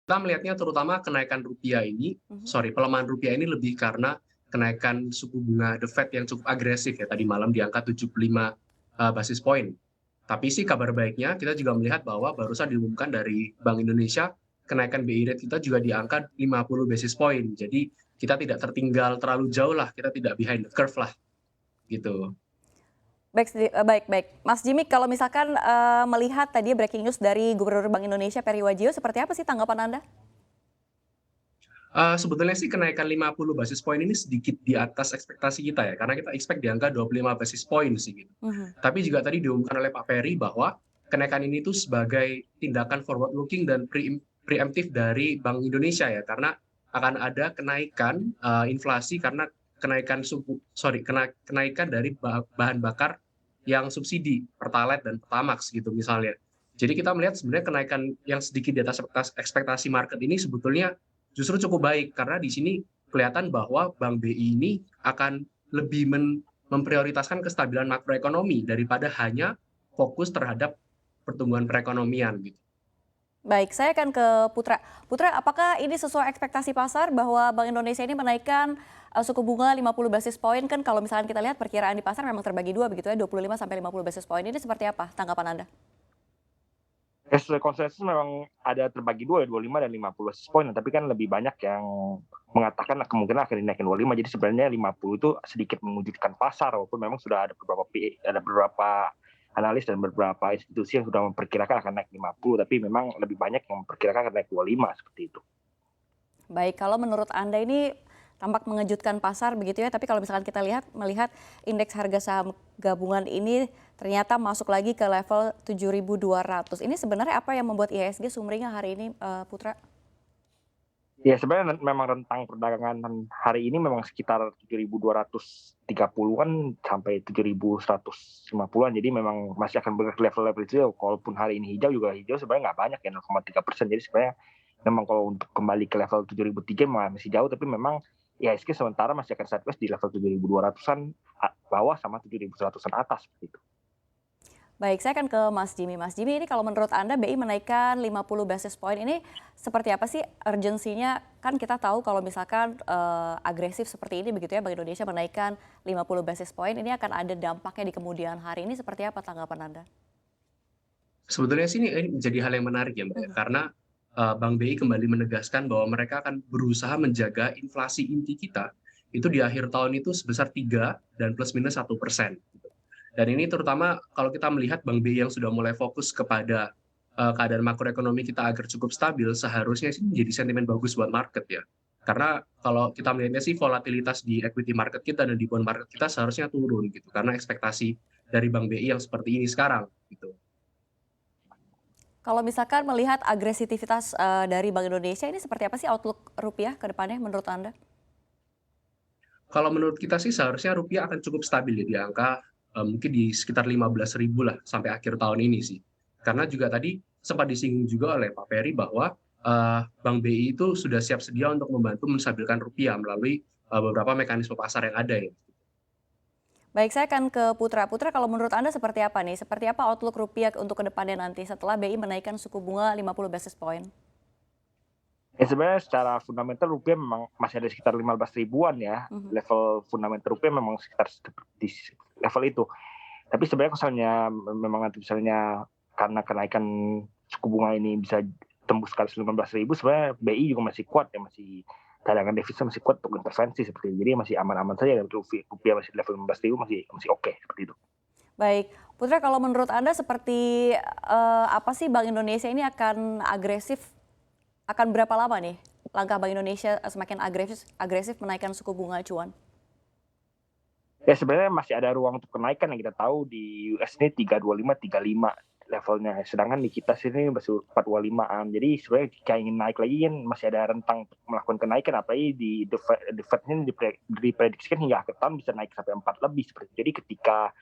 kita melihatnya terutama kenaikan rupiah ini Mhm. pelemahan rupiah ini lebih karena kenaikan suku bunga The Fed yang cukup agresif ya tadi malam di angka 75, basis point. Tapi sih kabar baiknya kita juga melihat bahwa barusan diumumkan dari Bank Indonesia, kenaikan BI rate kita juga di angka 50 basis point. Jadi kita tidak tertinggal terlalu jauh lah, kita tidak behind the curve lah, gitu. Baik baik. Mas Jimmy, kalau misalkan, melihat tadi breaking news dari Gubernur Bank Indonesia Peri Warjio, seperti apa sih tanggapan Anda? Sebetulnya sih kenaikan 50 basis point ini sedikit di atas ekspektasi kita ya, karena kita expect di angka 25 basis point sih gitu. Mhm. Tapi juga tadi diumumkan oleh Pak Peri bahwa kenaikan ini tuh sebagai tindakan forward looking dan preemptif dari Bank Indonesia ya, karena akan ada kenaikan, inflasi karena kenaikan dari bahan bakar yang subsidi, Pertalite dan Pertamax gitu misalnya. Jadi kita melihat sebenarnya kenaikan yang sedikit di atas ekspektasi market ini sebetulnya justru cukup baik, karena di sini kelihatan bahwa Bank BI ini akan lebih memprioritaskan kestabilan makroekonomi daripada hanya fokus terhadap pertumbuhan perekonomian gitu. Baik, saya akan ke Putra. Putra, apakah ini sesuai ekspektasi pasar bahwa Bank Indonesia ini menaikkan, suku bunga 50 basis point? Kan kalau misalkan kita lihat perkiraan di pasar memang terbagi dua begitu ya, 25 sampai 50 basis point. Ini seperti apa tanggapan Anda? Ya sesuai konsensus memang ada terbagi dua ya, 25 dan 50 basis point, tapi kan lebih banyak yang mengatakan kemungkinan akan dinaikin 25, jadi sebenarnya 50 itu sedikit mengejutkan pasar, walaupun memang sudah ada beberapa analis dan beberapa institusi yang sudah memperkirakan akan naik 50, tapi memang lebih banyak yang memperkirakan akan naik 25 seperti itu. Baik, kalau menurut Anda ini tampak mengejutkan pasar begitu ya, tapi kalau misalkan kita melihat indeks harga saham gabungan ini ternyata masuk lagi ke level 7.200. Ini sebenarnya apa yang membuat IHSG sumringah hari ini, Putra? Ya sebenarnya memang rentang perdagangan hari ini memang sekitar 7.230-an sampai 7.150-an, jadi memang masih akan bergerak level-level itu. Kalaupun hari ini hijau juga hijau sebenarnya nggak banyak ya, 0,3%. Jadi sebenarnya memang kalau untuk kembali ke level 7.003 masih jauh, tapi memang IHSG sementara masih akan sideways di level 7.200-an bawah sama 7.100-an atas gitu. Baik, saya akan ke Mas Jimmy. Mas Jimmy, ini kalau menurut Anda BI menaikkan 50 basis point ini seperti apa sih urgensinya? Kan kita tahu kalau misalkan agresif seperti ini begitu ya, Bank Indonesia menaikkan 50 basis point, ini akan ada dampaknya di kemudian hari. Ini seperti apa tanggapan Anda? Sebetulnya sih ini menjadi hal yang menarik ya, Mbak, ya, Mhm. karena, Bank BI kembali menegaskan bahwa mereka akan berusaha menjaga inflasi inti kita itu di akhir tahun itu sebesar 3 dan plus minus 1%. Dan ini terutama kalau kita melihat Bank BI yang sudah mulai fokus kepada, keadaan makroekonomi kita agar cukup stabil, seharusnya sih menjadi sentimen bagus buat market ya. Karena kalau kita melihatnya sih volatilitas di equity market kita dan di bond market kita seharusnya turun gitu, karena ekspektasi dari Bank BI yang seperti ini sekarang, gitu. Kalau misalkan melihat agresivitas dari Bank Indonesia ini seperti apa sih outlook rupiah ke depannya menurut Anda? Kalau menurut kita sih seharusnya rupiah akan cukup stabil ya di angka, mungkin di sekitar 15.000 lah sampai akhir tahun ini sih. Karena juga tadi sempat disinggung juga oleh Pak Peri bahwa, Bank BI itu sudah siap sedia untuk membantu menstabilkan rupiah melalui, beberapa mekanisme pasar yang ada ya. Baik, saya akan ke Putra. Putra, kalau menurut Anda seperti apa nih? Seperti apa outlook rupiah untuk ke depannya nanti setelah BI menaikkan suku bunga 50 basis point? Ya sebenarnya secara fundamental rupiah memang masih ada sekitar 15 ribuan ya. Mhm. Level fundamental rupiah memang sekitar di level itu. Tapi sebenarnya kalau misalnya memang nanti misalnya karena kenaikan suku bunga ini bisa tembus ke 15 ribu, sebenarnya BI juga masih kuat ya, masih cadangan devisa masih kuat untuk intervensi seperti itu. Jadi masih aman-aman saja, dan rupiah masih level 15 ribu masih masih oke seperti itu. Baik, Putra, kalau menurut Anda seperti apa sih Bank Indonesia ini akan agresif, akan berapa lama nih langkah Bank Indonesia semakin agresif agresif menaikkan suku bunga acuan? Ya sebenarnya masih ada ruang untuk kenaikan, yang kita tahu di US ini 325, 35 levelnya. Sedangkan di kita sini masih 425-an. Jadi sebenarnya jika ingin naik lagi kan masih ada rentang untuk melakukan kenaikan, apalagi di the Fed ini diprediksikan hingga akhir tahun bisa naik sampai 4 lebih seperti itu. Jadi ketika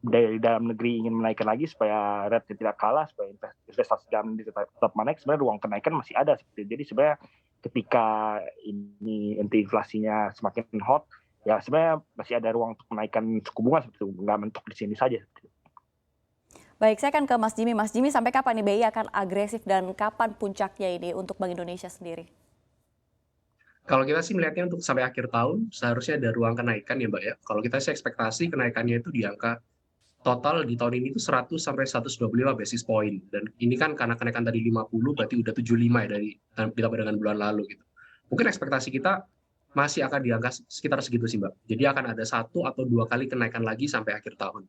dari dalam negeri ingin menaikkan lagi supaya rate tidak kalah, supaya investasi dalam negeri tetap menaik, sebenarnya ruang kenaikan masih ada seperti itu. Jadi sebenarnya ketika ini inti inflasinya semakin hot, ya sebenarnya masih ada ruang untuk menaikkan suku bunga seperti itu, nggak mentok di sini saja. Baik, saya akan ke Mas Jimmy. Mas Jimmy, sampai kapan nih BI akan agresif dan kapan puncaknya ini untuk Bank Indonesia sendiri? Kalau kita sih melihatnya untuk sampai akhir tahun seharusnya ada ruang kenaikan ya Mbak ya. Kalau kita sih ekspektasi kenaikannya itu di angka total di tahun ini itu 100 sampai 125 basis point. Dan ini kan karena kenaikan tadi 50 berarti udah 75 ya dari ditambah dengan bulan lalu gitu. Mungkin ekspektasi kita masih akan di angka sekitar segitu sih Mbak. Jadi akan ada 1 atau 2 kali kenaikan lagi sampai akhir tahun.